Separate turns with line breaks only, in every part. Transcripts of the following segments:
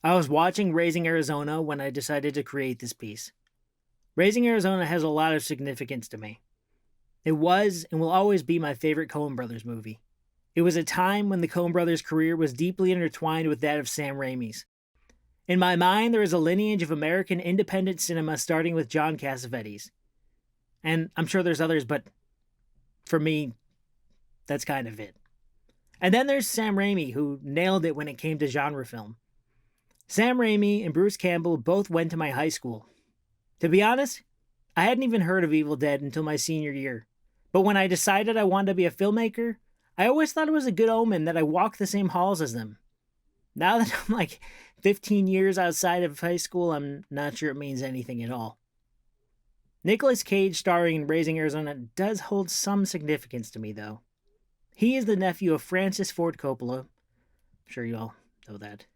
I was watching Raising Arizona when I decided to create this piece. Raising Arizona has a lot of significance to me. It was and will always be my favorite Coen Brothers movie. It was a time when the Coen Brothers' career was deeply intertwined with that of Sam Raimi's. In my mind, there is a lineage of American independent cinema starting with John Cassavetes. And I'm sure there's others, but for me, that's kind of it. And then there's Sam Raimi, who nailed it when it came to genre film. Sam Raimi and Bruce Campbell both went to my high school. To be honest, I hadn't even heard of Evil Dead until my senior year. But when I decided I wanted to be a filmmaker, I always thought it was a good omen that I walked the same halls as them. Now that I'm like 15 years outside of high school, I'm not sure it means anything at all. Nicolas Cage starring in Raising Arizona does hold some significance to me, though. He is the nephew of Francis Ford Coppola. I'm sure you all know that.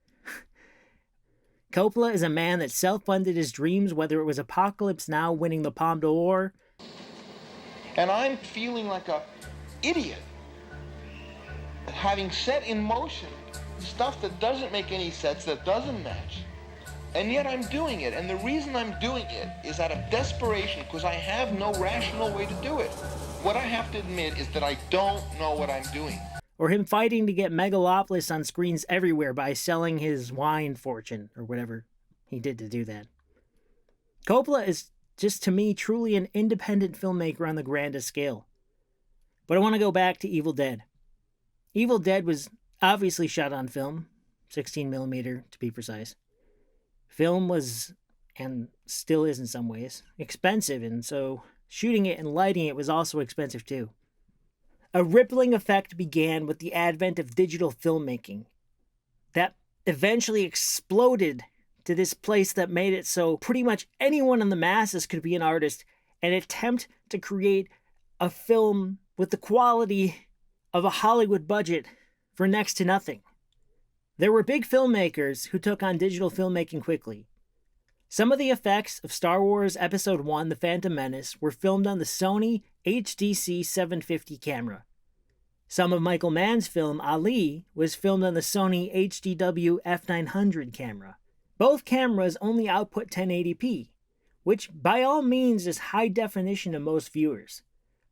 Coppola is a man that self-funded his dreams, whether it was Apocalypse Now winning the Palme d'Or.
And I'm feeling like a idiot, having set in motion stuff that doesn't make any sense, that doesn't match. And yet I'm doing it, and the reason I'm doing it is out of desperation, because I have no rational way to do it. What I have to admit is that I don't know what I'm doing.
Or him fighting to get Megalopolis on screens everywhere by selling his wine fortune, or whatever he did to do that. Coppola is just, to me, truly an independent filmmaker on the grandest scale. But I want to go back to Evil Dead. Evil Dead was obviously shot on film, 16mm to be precise. Film was, and still is in some ways, expensive, and so shooting it and lighting it was also expensive too. A rippling effect began with the advent of digital filmmaking that eventually exploded to this place that made it so pretty much anyone in the masses could be an artist and attempt to create a film with the quality of a Hollywood budget for next to nothing. There were big filmmakers who took on digital filmmaking quickly. Some of the effects of Star Wars Episode 1, The Phantom Menace, were filmed on the Sony HDC 750 camera. Some of Michael Mann's film, Ali, was filmed on the Sony HDW F900 camera. Both cameras only output 1080p, which by all means is high definition to most viewers,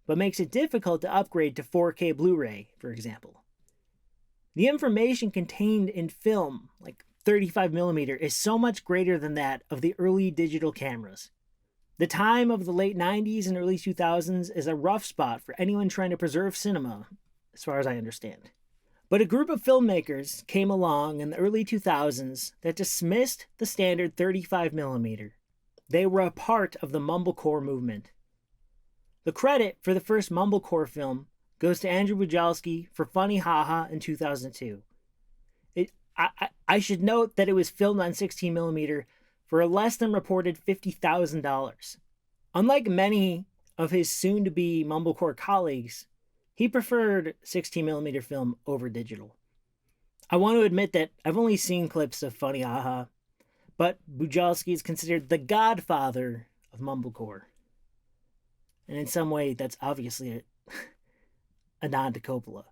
but makes it difficult to upgrade to 4K Blu-ray, for example. The information contained in film, like 35mm, is so much greater than that of the early digital cameras. The time of the late 90s and early 2000s is a rough spot for anyone trying to preserve cinema, as far as I understand. But a group of filmmakers came along in the early 2000s that dismissed the standard 35mm. They were a part of the Mumblecore movement. The credit for the first Mumblecore film goes to Andrew Bujalski for Funny Haha in 2002. I should note that it was filmed on 16mm for a less than reported $50,000. Unlike many of his soon-to-be Mumblecore colleagues, he preferred 16mm film over digital. I want to admit that I've only seen clips of Funny Haha, but Bujalski is considered the godfather of Mumblecore. And in some way, that's obviously a nod to Coppola.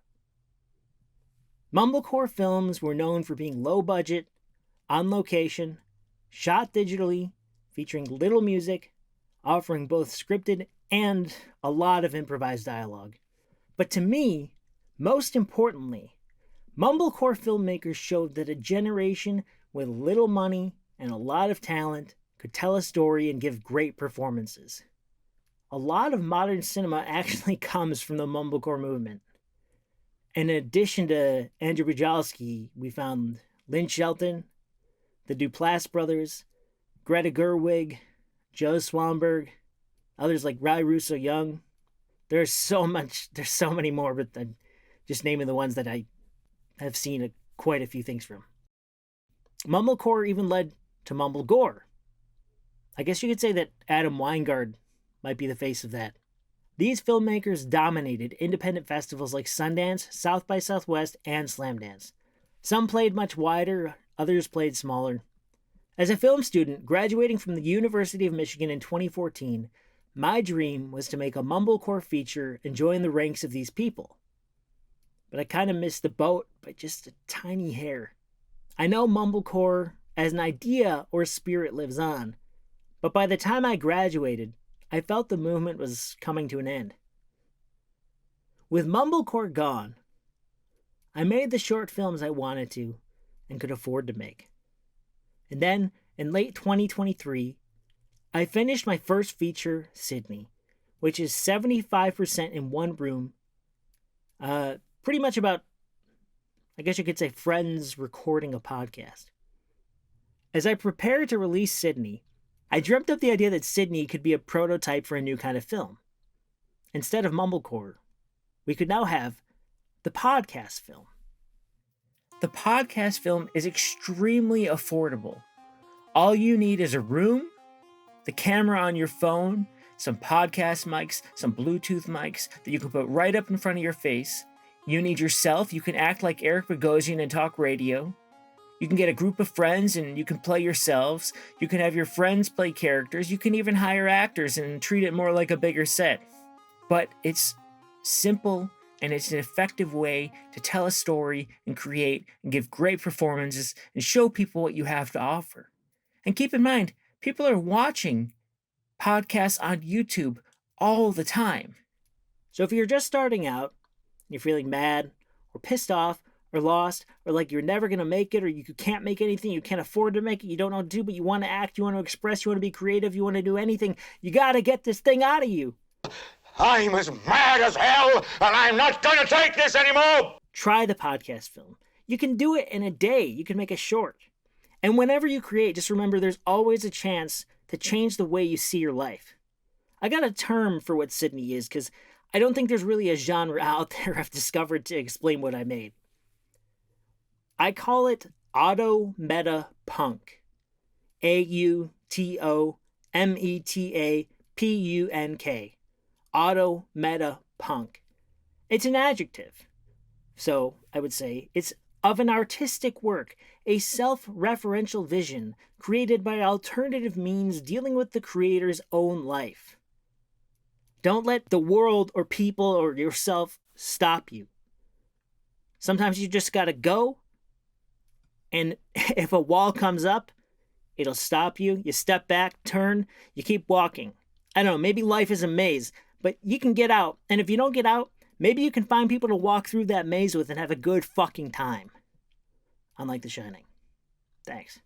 Mumblecore films were known for being low budget, on location, shot digitally, featuring little music, offering both scripted and a lot of improvised dialogue. But to me, most importantly, Mumblecore filmmakers showed that a generation with little money and a lot of talent could tell a story and give great performances. A lot of modern cinema actually comes from the Mumblecore movement. In addition to Andrew Bujalski, we found Lynch Shelton, the Duplass brothers, Greta Gerwig, Joe Swanberg, others like Rai Russo Young. There's so many more, but I'm just naming the ones that I have seen quite a few things from. Mumblecore even led to Mumblegore. I guess you could say that Adam Weingard might be the face of that. These filmmakers dominated independent festivals like Sundance, South by Southwest, and Slamdance. Some played much wider, others played smaller. As a film student graduating from the University of Michigan in 2014, my dream was to make a Mumblecore feature and join the ranks of these people. But I kind of missed the boat by just a tiny hair. I know Mumblecore as an idea or spirit lives on, but by the time I graduated, I felt the movement was coming to an end. With Mumblecore gone, I made the short films I wanted to and could afford to make. And then, in late 2023, I finished my first feature, Sydney, which is 75% in one room. Pretty much about, I guess you could say, friends recording a podcast. As I prepared to release Sydney, I dreamt up the idea that Sydney could be a prototype for a new kind of film. Instead of Mumblecore, we could now have the podcast film. The podcast film is extremely affordable. All you need is a room, the camera on your phone, some podcast mics, some Bluetooth mics that you can put right up in front of your face. You need yourself. You can act like Eric Bogosian and talk radio. You can get a group of friends and you can play yourselves. You can have your friends play characters. You can even hire actors and treat it more like a bigger set. But it's simple and it's an effective way to tell a story and create and give great performances and show people what you have to offer. And keep in mind, people are watching podcasts on YouTube all the time. So if you're just starting out, you're feeling mad or pissed off or lost or like you're never going to make it or you can't make anything, you can't afford to make it, you don't know what to do, but you want to act, you want to express, you want to be creative, you want to do anything, you got to get this thing out of you.
I'm as mad as hell, and I'm not going to take this anymore!
Try the podcast film. You can do it in a day. You can make a short. And whenever you create, just remember there's always a chance to change the way you see your life. I got a term for what Sydney is, because I don't think there's really a genre out there I've discovered to explain what I made. I call it AUTOMETAPUNK. AUTOMETAPUNK. AUTOMETAPUNK. It's an adjective. So I would say it's of an artistic work, a self-referential vision created by alternative means dealing with the creator's own life. Don't let the world or people or yourself stop you. Sometimes you just gotta go, and if a wall comes up, it'll stop you. You step back, turn, you keep walking. I don't know, maybe life is a maze, but you can get out. And if you don't get out, maybe you can find people to walk through that maze with and have a good fucking time. Unlike The Shining. Thanks.